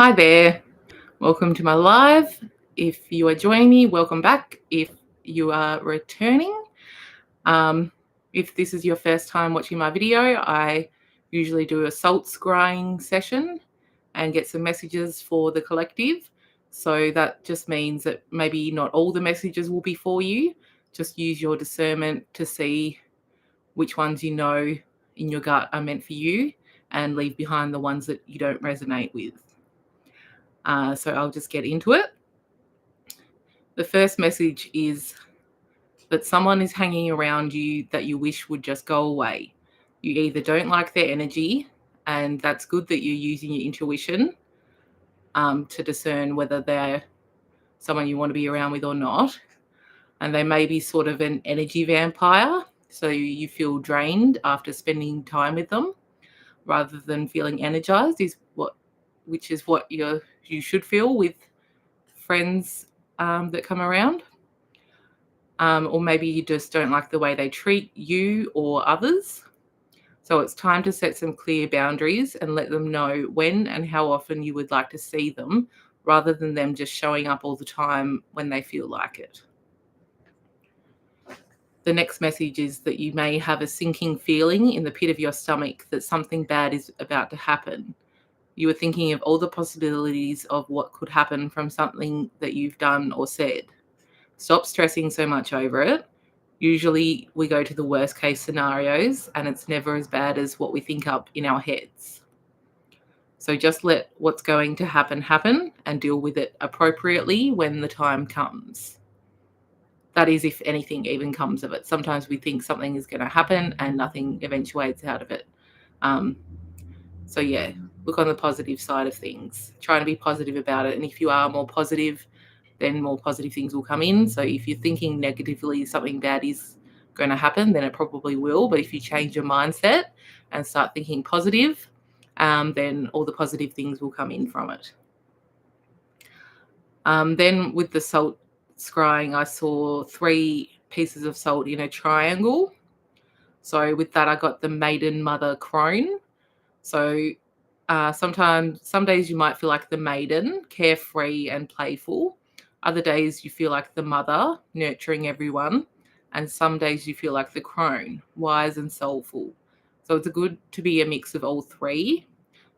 Hi there. Welcome to my live. If you are joining me, welcome back. If you are returning, um, if this is your first time watching my video, I usually do a salt scrying session and get some messages for the collective. So that just means that maybe not all the messages will be for you. Just use your discernment to see which ones you know in your gut are meant for you and leave behind the ones that you don't resonate with. So I'll just get into it. The first message is that someone is hanging around you that you wish would just go away. You either don't like their energy, and that's good that you're using your intuition to discern whether they're someone you want to be around with or not. And they may be sort of an energy vampire, so you feel drained after spending time with them rather than feeling energized, which is what you should feel with friends that come around. Or maybe you just don't like the way they treat you or others. So it's time to set some clear boundaries and let them know when and how often you would like to see them, rather than them just showing up all the time when they feel like it. The next message is that you may have a sinking feeling in the pit of your stomach that something bad is about to happen. You are thinking of all the possibilities of what could happen from something that you've done or said. Stop stressing so much over it. Usually we go to the worst case scenarios and it's never as bad as what we think up in our heads. So just let what's going to happen and deal with it appropriately when the time comes. That is, if anything even comes of it. Sometimes we think something is going to happen and nothing eventuates out of it. So yeah, look on the positive side of things. Try to be positive about it. And if you are more positive, then more positive things will come in. So if you're thinking negatively something bad is going to happen, then it probably will. But if you change your mindset and start thinking positive, then all the positive things will come in from it. Then with the salt scrying, I saw 3 pieces of salt in a triangle. So with that, I got the maiden, mother, crone. So some days you might feel like the maiden, carefree and playful. Other days you feel like the mother, nurturing everyone. And some days you feel like the crone, wise and soulful. So it's good to be a mix of all 3.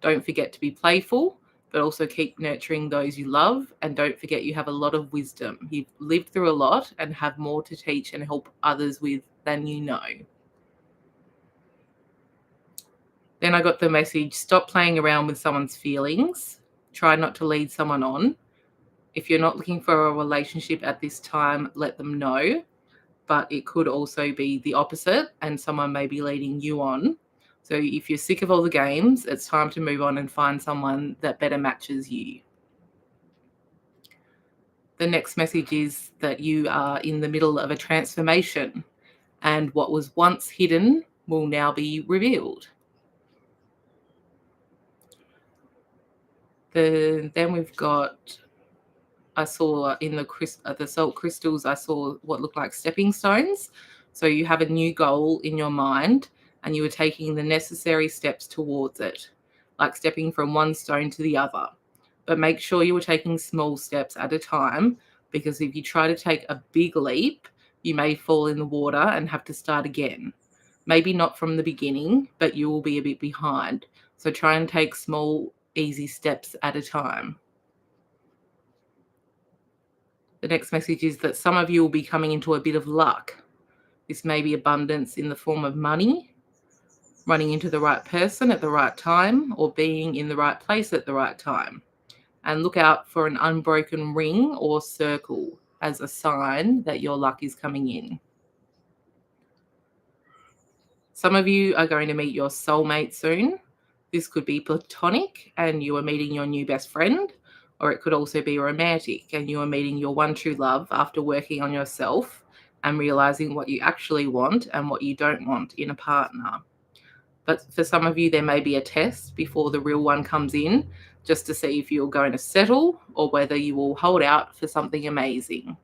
Don't forget to be playful, but also keep nurturing those you love. And don't forget you have a lot of wisdom. You've lived through a lot and have more to teach and help others with than you know. Then I got the message, stop playing around with someone's feelings. Try not to lead someone on. If you're not looking for a relationship at this time, let them know. But it could also be the opposite and someone may be leading you on. So if you're sick of all the games, it's time to move on and find someone that better matches you. The next message is that you are in the middle of a transformation and what was once hidden will now be revealed. Then we've got, I saw in the salt crystals, I saw what looked like stepping stones. So you have a new goal in your mind and you are taking the necessary steps towards it, like stepping from one stone to the other. But make sure you are taking small steps at a time, because if you try to take a big leap, you may fall in the water and have to start again. Maybe not from the beginning, but you will be a bit behind. So try and take small, easy steps at a time. The next message is that some of you will be coming into a bit of luck. This may be abundance in the form of money, running into the right person at the right time, or being in the right place at the right time. And look out for an unbroken ring or circle as a sign that your luck is coming in. Some of you are going to meet your soulmate soon. This could be platonic and you are meeting your new best friend, or it could also be romantic and you are meeting your one true love after working on yourself and realizing what you actually want and what you don't want in a partner. But for some of you, there may be a test before the real one comes in, just to see if you're going to settle or whether you will hold out for something amazing.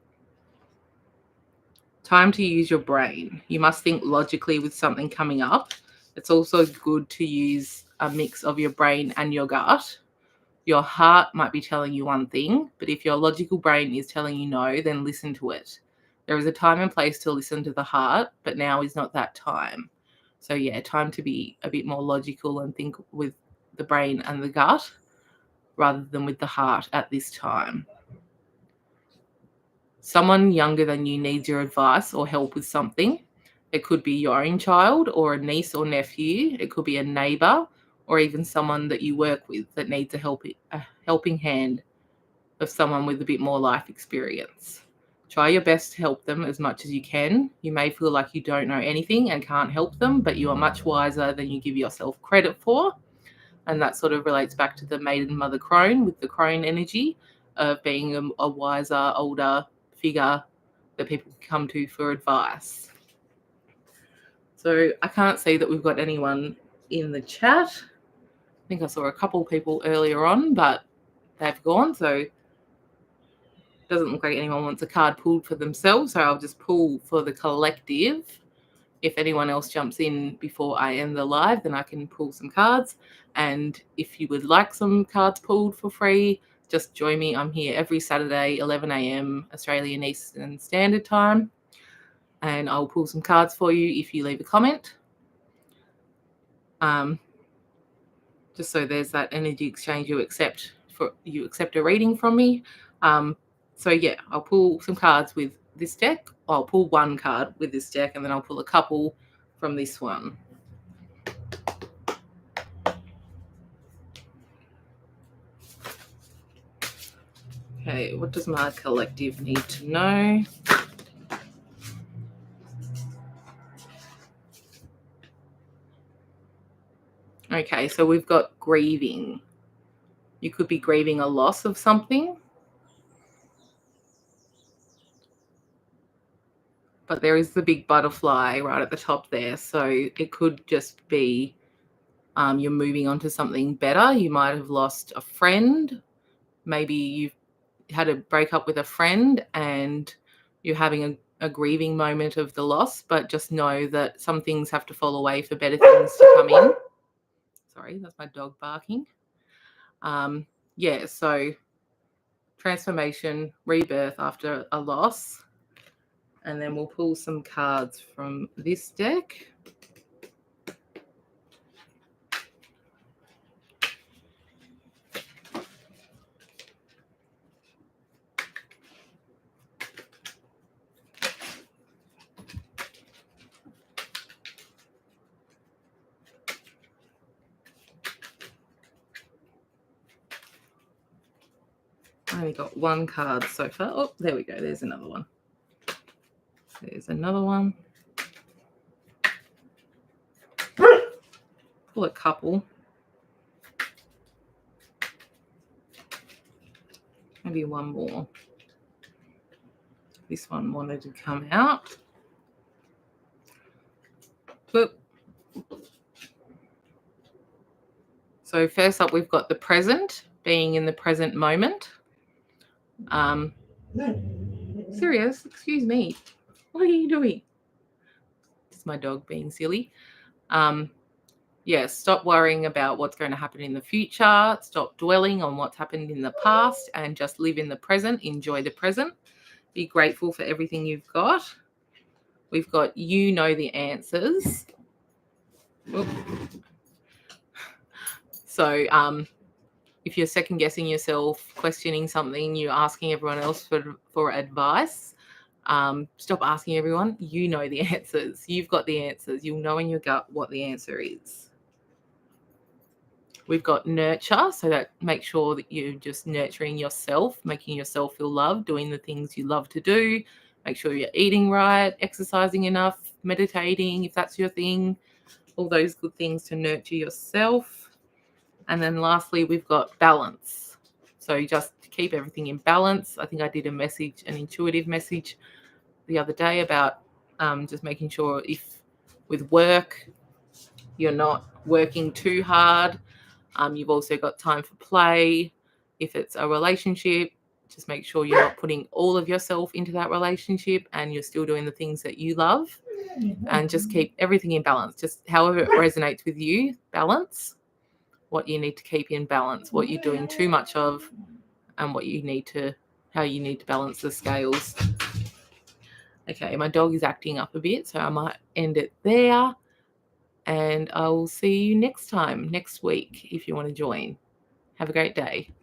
Time to use your brain. You must think logically with something coming up. It's also good to use a mix of your brain and your gut. Your heart might be telling you one thing, but if your logical brain is telling you no, then listen to it. There is a time and place to listen to the heart, but now is not that time. So yeah, time to be a bit more logical and think with the brain and the gut rather than with the heart at this time. Someone younger than you needs your advice or help with something. It could be your own child or a niece or nephew. It could be a neighbor or even someone that you work with that needs a helping hand of someone with a bit more life experience. Try your best to help them as much as you can. You may feel like you don't know anything and can't help them, but you are much wiser than you give yourself credit for. And that sort of relates back to the maiden mother crone with the crone energy of being a wiser, older figure that people can come to for advice. So I can't see that we've got anyone in the chat. I think I saw a couple of people earlier on, but they've gone. So it doesn't look like anyone wants a card pulled for themselves. So I'll just pull for the collective. If anyone else jumps in before I end the live, then I can pull some cards. And if you would like some cards pulled for free, just join me. I'm here every Saturday, 11 a.m. Australian Eastern Standard Time. And I'll pull some cards for you if you leave a comment. Just so there's that energy exchange, you accept a reading from me. So yeah, I'll pull some cards with this deck. I'll pull one card with this deck, and then I'll pull a couple from this one. Okay, what does my collective need to know? Okay, so we've got grieving. You could be grieving a loss of something. But there is the big butterfly right at the top there. So it could just be you're moving on to something better. You might have lost a friend. Maybe you've had a breakup with a friend and you're having a grieving moment of the loss, but just know that some things have to fall away for better things to come in. Sorry, that's my dog barking. Yeah, so transformation, rebirth after a loss. And then we'll pull some cards from this deck. I only got one card so far. Oh, there we go. There's another one. There's another one. Pull a couple. Maybe one more. This one wanted to come out. Boop. So first up, we've got the present, being in the present moment. Sirius, excuse me. What are you doing? It's my dog being silly. Yeah, stop worrying about what's going to happen in the future. Stop dwelling on what's happened in the past and just live in the present. Enjoy the present. Be grateful for everything you've got. We've got you know the answers. Oop. So if you're second guessing yourself, questioning something, you're asking everyone else for advice, stop asking everyone. You know the answers. You've got the answers. You'll know in your gut what the answer is. We've got nurture, so that make sure that you're just nurturing yourself, making yourself feel loved, doing the things you love to do. Make sure you're eating right, exercising enough, meditating, if that's your thing, all those good things to nurture yourself. And then lastly, we've got balance. So just keep everything in balance. I think I did an intuitive message the other day about just making sure if with work, you're not working too hard. You've also got time for play. If it's a relationship, just make sure you're not putting all of yourself into that relationship and you're still doing the things that you love. And just keep everything in balance. Just however it resonates with you, balance. what you need to keep in balance, what you're doing too much of, and how you need to balance the scales. Okay, my dog is acting up a bit, so I might end it there. And I will see you next week if you want to join. Have a great day.